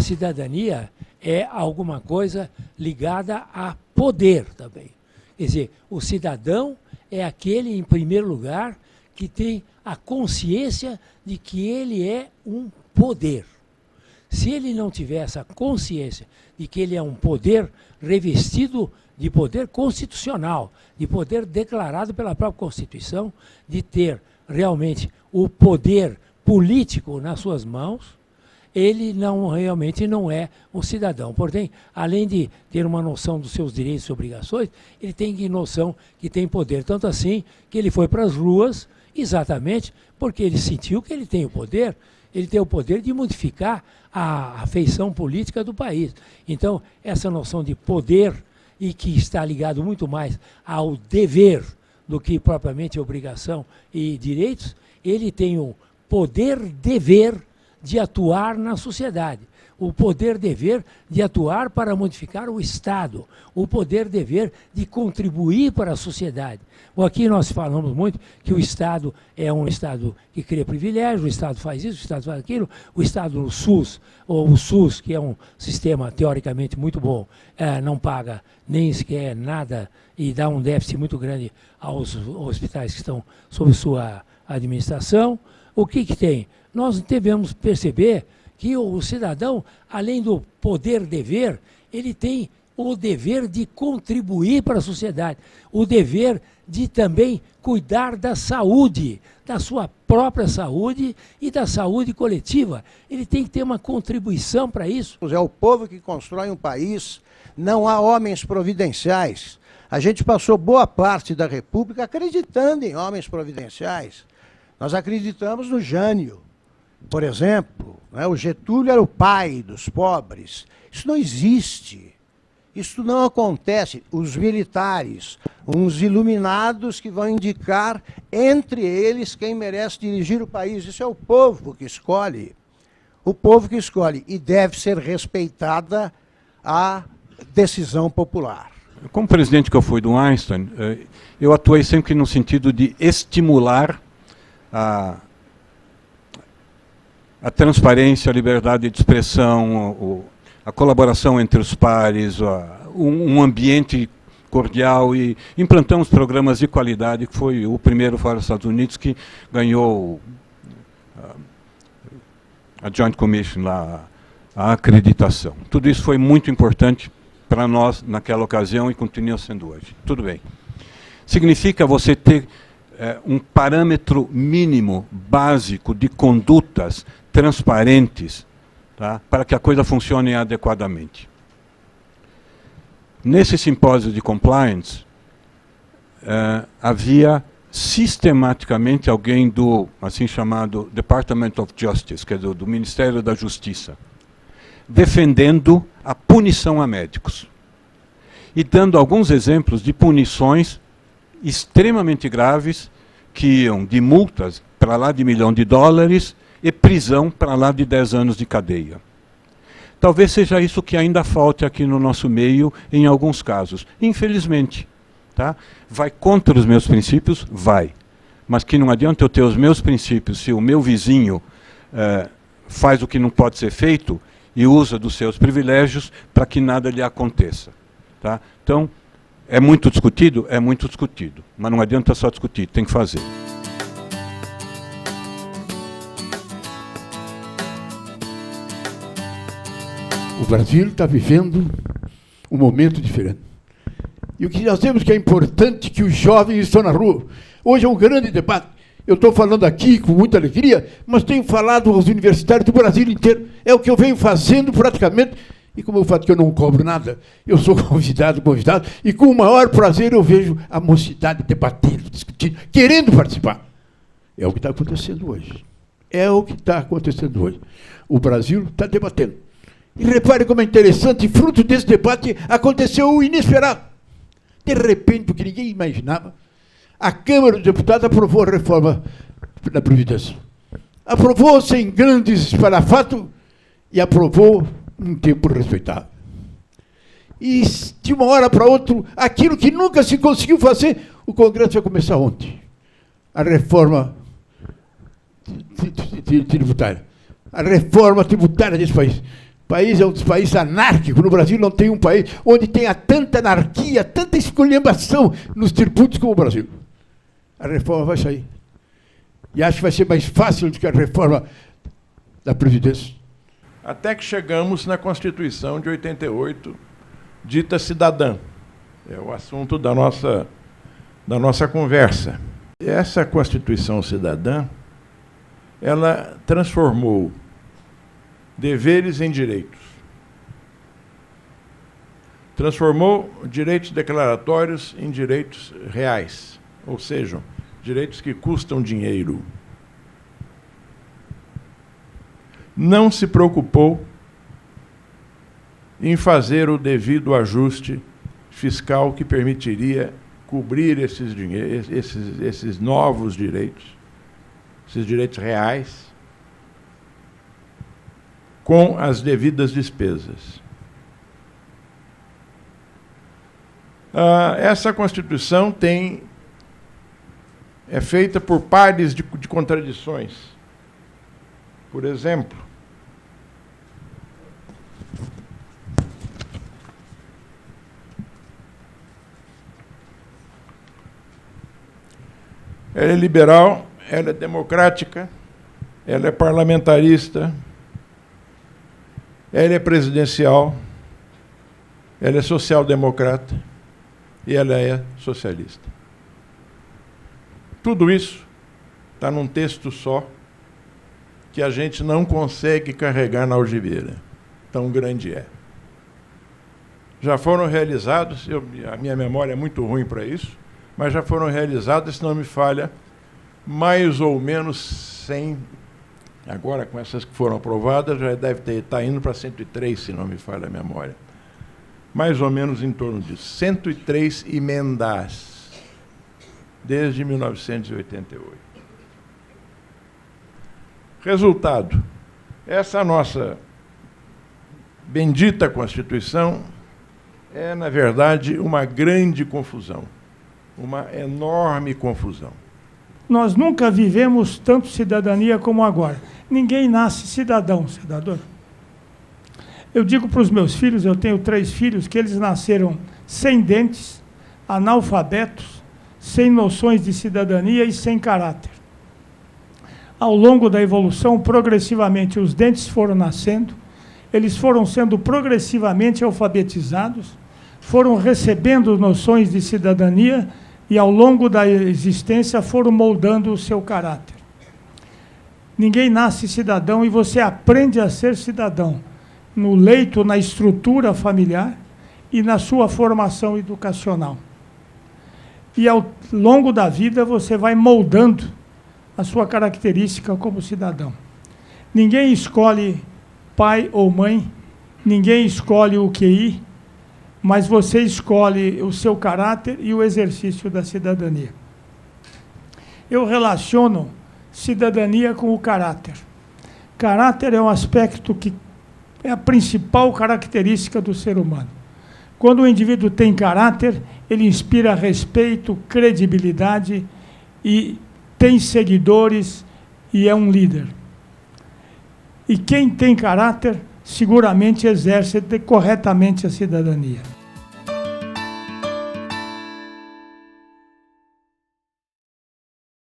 cidadania é alguma coisa ligada a poder também. Quer dizer, o cidadão é aquele, em primeiro lugar, que tem a consciência de que ele é um poder. Se ele não tiver essa consciência de que ele é um poder revestido de poder constitucional, de poder declarado pela própria Constituição, de ter realmente o poder político nas suas mãos, ele realmente não é um cidadão. Porém, além de ter uma noção dos seus direitos e obrigações, ele tem noção que tem poder. Tanto assim que ele foi para as ruas exatamente porque ele sentiu que ele tem o poder de modificar a feição política do país. Então, essa noção de poder, e que está ligado muito mais ao dever do que propriamente obrigação e direitos, ele tem o poder-dever de atuar na sociedade, o poder-dever de atuar para modificar o Estado, o poder-dever de contribuir para a sociedade. Aqui nós falamos muito que o Estado é um Estado que cria privilégio, o Estado faz isso, o Estado faz aquilo, o Estado no SUS, ou o SUS, que é um sistema teoricamente muito bom, não paga nem sequer nada e dá um déficit muito grande aos hospitais que estão sob sua administração. O que tem? Nós devemos perceber que o cidadão, além do poder-dever, ele tem o dever de contribuir para a sociedade, o dever de também cuidar da saúde, da sua própria saúde e da saúde coletiva. Ele tem que ter uma contribuição para isso. É o povo que constrói um país, não há homens providenciais. A gente passou boa parte da República acreditando em homens providenciais. Nós acreditamos no Jânio, por exemplo, né? O Getúlio era o pai dos pobres. Isso não existe. Isso não acontece. Os militares, uns iluminados que vão indicar entre eles quem merece dirigir o país. Isso é o povo que escolhe. O povo que escolhe. E deve ser respeitada a decisão popular. Como presidente que eu fui do Einstein, eu atuei sempre no sentido de estimular a transparência, a liberdade de expressão, a colaboração entre os pares, um ambiente cordial, e implantamos programas de qualidade, que foi o primeiro fora dos Estados Unidos que ganhou a Joint Commission, lá, a acreditação. Tudo isso foi muito importante para nós naquela ocasião e continua sendo hoje. Tudo bem. Significa você ter um parâmetro mínimo, básico, de condutas transparentes, tá, para que a coisa funcione adequadamente. Nesse simpósio de compliance, havia sistematicamente alguém do, assim chamado, Department of Justice, que é do Ministério da Justiça, defendendo a punição a médicos. E dando alguns exemplos de punições extremamente graves, que iam de multas para lá de $1 milhão e prisão para lá de 10 anos de cadeia. Talvez seja isso que ainda falte aqui no nosso meio, em alguns casos. Infelizmente. Tá? Vai contra os meus princípios? Vai. Mas que não adianta eu ter os meus princípios se o meu vizinho faz o que não pode ser feito e usa dos seus privilégios para que nada lhe aconteça. Tá? Então, é muito discutido? É muito discutido. Mas não adianta só discutir, tem que fazer. O Brasil está vivendo um momento diferente. E o que nós temos que é importante que os jovens estão na rua. Hoje é um grande debate. Eu estou falando aqui com muita alegria, mas tenho falado aos universitários do Brasil inteiro. É o que eu venho fazendo praticamente. E como eu falo que eu não cobro nada, eu sou convidado, e com o maior prazer eu vejo a mocidade debatendo, discutindo, querendo participar. É o que está acontecendo hoje. É o que está acontecendo hoje. O Brasil está debatendo. E repare como é interessante, fruto desse debate aconteceu o inesperado. De repente, o que ninguém imaginava, a Câmara dos Deputados aprovou a reforma da Previdência. Aprovou sem grandes espalafatos e aprovou num tempo respeitável. E de uma hora para outra, aquilo que nunca se conseguiu fazer, o Congresso vai começar ontem. A reforma tributária. A reforma tributária desse país. país é um dos países anárquicos. No Brasil não tem um país onde tenha tanta anarquia, tanta esculhambação nos tributos como o Brasil. A reforma vai sair. E acho que vai ser mais fácil do que a reforma da Previdência. Até que chegamos na Constituição de 88, dita cidadã. É o assunto da nossa conversa. Essa Constituição cidadã, ela transformou deveres em direitos. Transformou direitos declaratórios em direitos reais, ou seja, direitos que custam dinheiro. Não se preocupou em fazer o devido ajuste fiscal que permitiria cobrir esses novos direitos, esses direitos reais, com as devidas despesas. Essa Constituição é feita por pares de contradições. Por exemplo, ela é liberal, ela é democrática, ela é parlamentarista, ela é presidencial, ela é social-democrata e ela é socialista. Tudo isso está num texto só que a gente não consegue carregar na algibeira. Tão grande é. Já foram realizados, a minha memória é muito ruim para isso, mas já foram realizadas, se não me falha, mais ou menos 100, agora com essas que foram aprovadas, já deve estar indo para 103, se não me falha a memória. Mais ou menos em torno de 103 emendas, desde 1988. Resultado, essa nossa bendita Constituição é, na verdade, uma grande confusão, uma enorme confusão. Nós nunca vivemos tanto cidadania como agora. Ninguém nasce cidadão. Eu digo para os meus filhos, eu tenho 3 filhos, que eles nasceram sem dentes, analfabetos, sem noções de cidadania e sem caráter. Ao longo da evolução, progressivamente, os dentes foram nascendo, eles foram sendo progressivamente alfabetizados, foram recebendo noções de cidadania e, ao longo da existência, foram moldando o seu caráter. Ninguém nasce cidadão e você aprende a ser cidadão no leito, na estrutura familiar e na sua formação educacional. E, ao longo da vida, você vai moldando a sua característica como cidadão. Ninguém escolhe pai ou mãe, ninguém escolhe o QI, mas você escolhe o seu caráter e o exercício da cidadania. Eu relaciono cidadania com o caráter. Caráter é um aspecto que é a principal característica do ser humano. Quando o indivíduo tem caráter, ele inspira respeito, credibilidade e tem seguidores e é um líder. E quem tem caráter, seguramente exerce corretamente a cidadania.